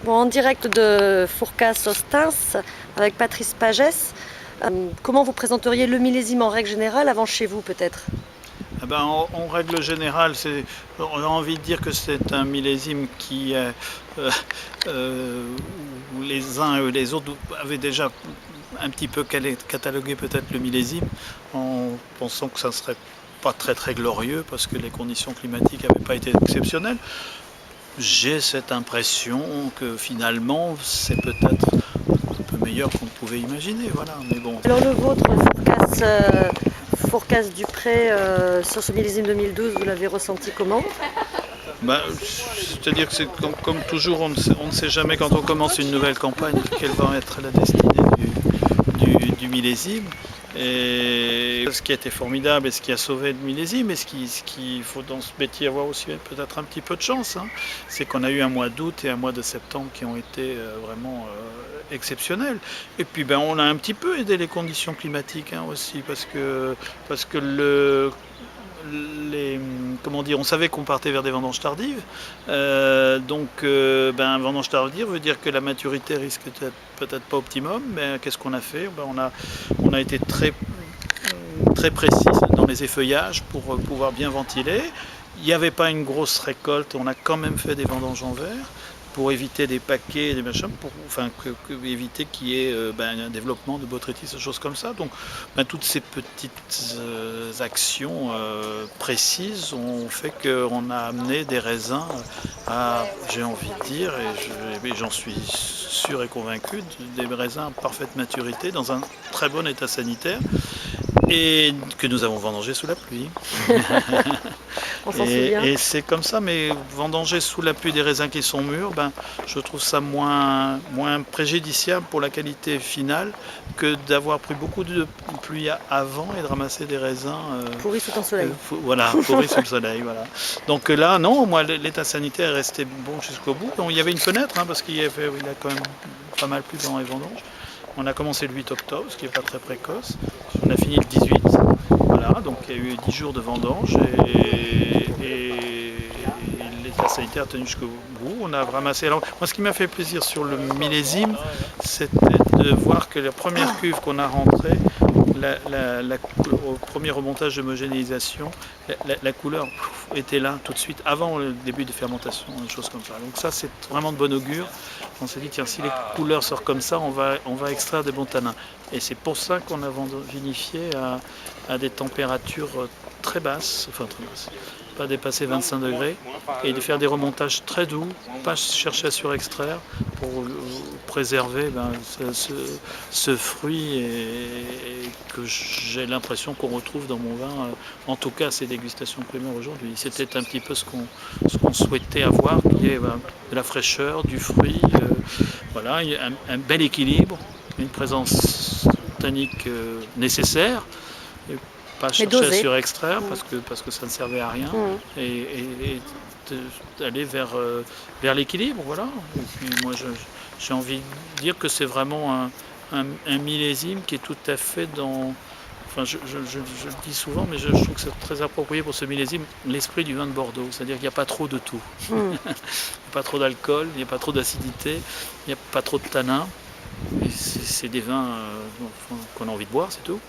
Bon, en direct de Fourcas-Hostens avec Patrice Pagès. Comment vous présenteriez le millésime en règle générale avant chez vous peut-être? Eh ben, en règle générale, on a envie de dire que c'est un millésime euh, où les uns et les autres avaient déjà un petit peu catalogué peut-être le millésime en pensant que ça ne serait pas très très glorieux parce que les conditions climatiques n'avaient pas été exceptionnelles. J'ai cette impression que finalement c'est peut-être un peu meilleur qu'on ne pouvait imaginer, voilà. Mais bon. Alors le vôtre, Fourcas-Dupré, sur ce millésime 2012, vous l'avez ressenti comment? Bah, c'est-à-dire que c'est comme toujours, on ne sait jamais quand on commence une nouvelle campagne quelle va être la destinée du millésime. Et ce qui a été formidable et ce qui a sauvé le millésime, et ce qu'il faut dans ce métier avoir aussi peut-être un petit peu de chance, hein, c'est qu'on a eu un mois d'août et un mois de septembre qui ont été vraiment exceptionnels. Et puis ben, on a un petit peu aidé les conditions climatiques hein, aussi, parce que comment dire, on savait qu'on partait vers des vendanges tardives. Ben, vendange tardive veut dire que la maturité risque d'être peut-être pas optimum. Mais qu'est-ce qu'on a fait? Ben, on a été très précis dans les effeuillages pour pouvoir bien ventiler. Il n'y avait pas une grosse récolte, on a quand même fait des vendanges en verre pour éviter des paquets, des machins, éviter qu'il y ait un développement de botrytis, des choses comme ça. Donc toutes ces petites actions précises ont fait qu'on a amené des raisins à, j'ai envie de dire, et j'en suis sûr et convaincu, des raisins à parfaite maturité, dans un très bon état sanitaire, et que nous avons vendangé sous la pluie. On s'en souvient. Et c'est comme ça, mais vendanger sous la pluie des raisins qui sont mûrs, ben, je trouve ça moins préjudiciable pour la qualité finale que d'avoir pris beaucoup de pluie avant et de ramasser des raisins Pourri sous un soleil. voilà, pourris sous le soleil. Voilà. Donc là, non, moi, l'état sanitaire est resté bon jusqu'au bout. Donc, il y avait une fenêtre, hein, parce il a quand même pas mal plu pendant les vendanges. On a commencé le 8 octobre, ce qui n'est pas très précoce. On a fini le 18. Voilà, donc il y a eu 10 jours de vendange et l'état sanitaire a tenu jusqu'au bout. On a ramassé. Alors, moi, ce qui m'a fait plaisir sur le millésime, c'était de voir que la première cuve qu'on a rentrée, au premier remontage d'homogénéisation, la couleur était là tout de suite, avant le début de fermentation, des choses comme ça. Donc ça, c'est vraiment de bon augure. On s'est dit, tiens, si les couleurs sortent comme ça, on va extraire des bons tanins. Et c'est pour ça qu'on a vinifié à des températures très basses, pas dépasser 25 degrés, et de faire des remontages très doux, pas chercher à surextraire pour préserver ce fruit et que j'ai l'impression qu'on retrouve dans mon vin, en tout cas ces dégustations primaires aujourd'hui. C'était un petit peu ce qu'on souhaitait avoir, qu'il y ait de la fraîcheur, du fruit, voilà, un bel équilibre, une présence tannique nécessaire. Et pas chercher à surextraire parce que ça ne servait à rien et d'aller vers l'équilibre, voilà. Et puis moi j'ai envie de dire que c'est vraiment un millésime qui est tout à fait dans, enfin je le dis souvent, mais je trouve que c'est très approprié pour ce millésime, l'esprit du vin de Bordeaux, c'est-à-dire qu'il n'y a pas trop de tout. Il n'y a pas trop d'alcool, il n'y a pas trop d'acidité, il n'y a pas trop de tanin. C'est des vins qu'on a envie de boire, c'est tout.